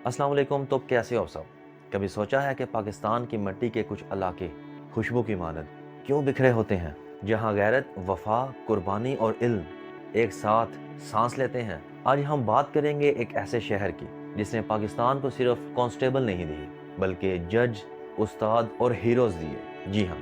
अस्सलाम वालेकुम। तो कैसे हो आप सब? कभी सोचा है कि पाकिस्तान की मिट्टी के कुछ इलाके खुशबू की मानद क्यों बिखरे होते हैं, जहां गैरत, वफा, कुर्बानी और इल्म एक साथ सांस लेते हैं। आज हम बात करेंगे एक ऐसे शहर की जिसने पाकिस्तान को सिर्फ कांस्टेबल नहीं दी, बल्कि जज, उस्ताद और हीरोज दिए। जी हाँ,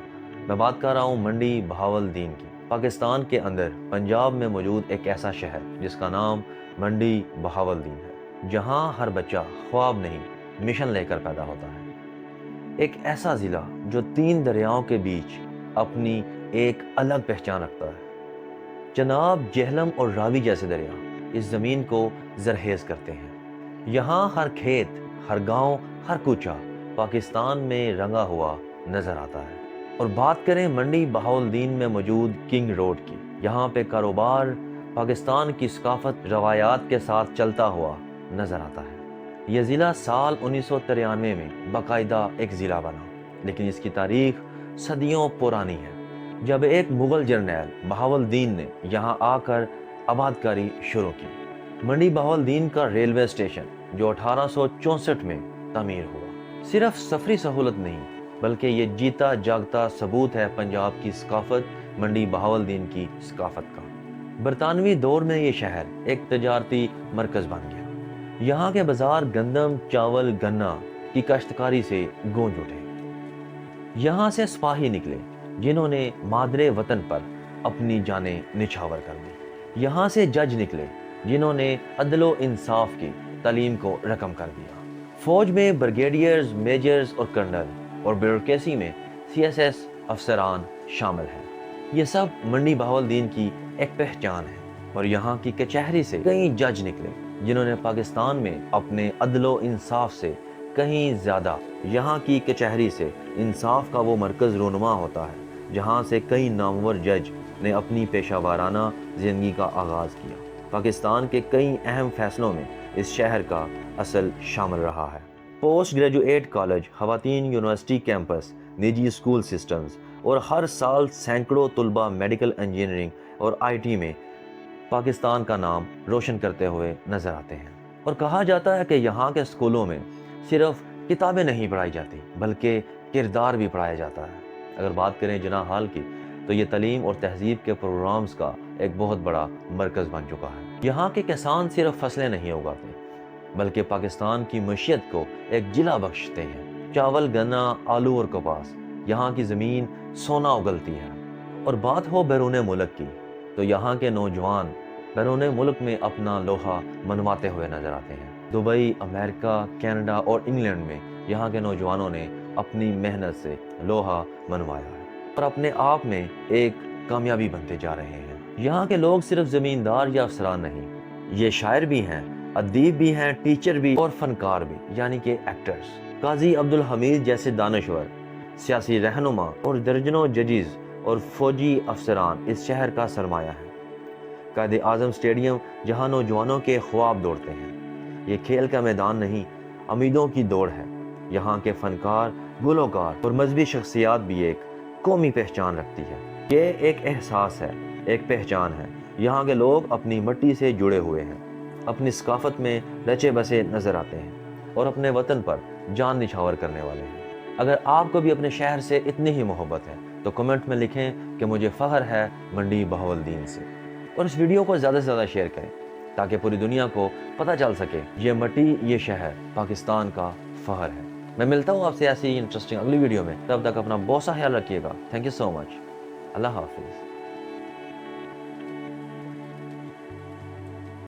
मैं बात कर रहा हूँ मंडी बहावलदीन की। पाकिस्तान के अंदर पंजाब में मौजूद एक ऐसा शहर जिसका नाम मंडी बहावलदीन है, जहाँ हर बच्चा ख्वाब नहीं मिशन लेकर पैदा होता है। एक ऐसा ज़िला जो 3 दरियाओं के बीच अपनी एक अलग पहचान रखता है। चनाब, जेहलम और रावी जैसे दरिया इस ज़मीन को जरखेज़ करते हैं। यहाँ हर खेत, हर गांव, हर कूचा पाकिस्तान में रंगा हुआ नज़र आता है। और बात करें मंडी बहावलदीन में मौजूद किंग रोड की, यहाँ पे कारोबार पाकिस्तान की सकाफत रवायात के साथ चलता हुआ नज़र आता है। यह ज़िला साल 1993 में बाकायदा एक ज़िला बना, लेकिन इसकी तारीख सदियों पुरानी है, जब एक मुग़ल जर्नैल बहावलदीन ने यहाँ आकर आबादकारी शुरू की। मंडी बहावलदीन का रेलवे स्टेशन जो 1864 में तामीर हुआ, सिर्फ सफरी सहूलत नहीं बल्कि ये जीता जागता सबूत है पंजाब की सकाफत, मंडी बहावलदीन की सकाफत का। बरतानवी दौर में ये शहर एक तजारती मरकज़ बन गया। यहाँ के बाजार गंदम, चावल, गन्ना की काश्तकारी से गूंज उठे। यहाँ से सिपाही निकले जिन्होंने मादरे वतन पर अपनी जानें निछावर कर दी। यहाँ से जज निकले जिन्होंने अदलो इंसाफ की तालीम को रकम कर दिया। फौज में ब्रिगेडियर्स, मेजर्स और कर्नल, और ब्यूरोक्रेसी में सीएसएस अफसरान शामिल हैं। ये सब मंडी बहावलदीन की एक पहचान है। और यहाँ की कचहरी से कई जज निकले जिन्होंने पाकिस्तान में अपने अदलो इंसाफ से कहीं ज़्यादा, यहाँ की कचहरी से इंसाफ का वो मरकज़ रूनुमा होता है जहाँ से कई नामवर जज ने अपनी पेशा वाराना ज़िंदगी का आगाज़ किया। पाकिस्तान के कई अहम फैसलों में इस शहर का असल शामिल रहा है। पोस्ट ग्रेजुएट कॉलेज, ख़वातीन यूनिवर्सिटी कैंपस, निजी स्कूल सिस्टम्स और हर साल सैकड़ों तुलबा मेडिकल इंजीनियरिंग और आईटी में पाकिस्तान का नाम रोशन करते हुए नज़र आते हैं। और कहा जाता है कि यहाँ के स्कूलों में सिर्फ किताबें नहीं पढ़ाई जाती बल्कि किरदार भी पढ़ाया जाता है। अगर बात करें जना हाल की, तो ये तालीम और तहजीब के प्रोग्राम्स का एक बहुत बड़ा मरकज़ बन चुका है। यहाँ के किसान सिर्फ फसलें नहीं उगाते बल्कि पाकिस्तान की मईशत को एक जिला बख्शते हैं। चावल, गन्ना, आलू और कपास, यहाँ की ज़मीन सोना उगलती है। और बात हो बैरून मुल्क की, तो यहाँ के नौजवान बैरून मुल्क में अपना लोहा मनवाते हुए नजर आते हैं। दुबई, अमेरिका, कनाडा और इंग्लैंड में यहाँ के नौजवानों ने अपनी मेहनत से लोहा मनवाया है और अपने आप में एक कामयाबी बनते जा रहे हैं। यहाँ के लोग सिर्फ ज़मींदार या अफसरान नहीं, ये शायर भी हैं, अदीब भी हैं, टीचर भी और फनकार भी, यानी कि एक्टर्स। काजी अब्दुल हमीद जैसे दानश्वर, सियासी रहनुमा और दर्जनों जजेस और फौजी अफसरान इस शहर का सरमाया है। कायदे आज़म स्टेडियम जहां नौजवानों के ख्वाब दौड़ते हैं, ये खेल का मैदान नहीं, उम्मीदों की दौड़ है। यहाँ के फनकार, गुलकार और मजहबी शख्सियात भी एक कौमी पहचान रखती है। ये एक एहसास है, एक पहचान है। यहाँ के लोग अपनी मिट्टी से जुड़े हुए हैं, अपनी सकाफत में रचे बसे नजर आते हैं और अपने वतन पर जान निछावर करने वाले हैं। अगर आपको भी अपने शहर से इतनी ही मोहब्बत है तो कमेंट में लिखें कि मुझे फ़ख्र है मंडी बहावलदीन से। और इस वीडियो को ज़्यादा से ज़्यादा शेयर करें ताकि पूरी दुनिया को पता चल सके ये मिट्टी, ये शहर पाकिस्तान का फ़ख्र है। मैं मिलता हूँ आपसे ऐसी इंटरेस्टिंग अगली वीडियो में। तब तक अपना बहुत सा ख्याल रखिएगा। Thank you so much. अल्लाह हाफिज़।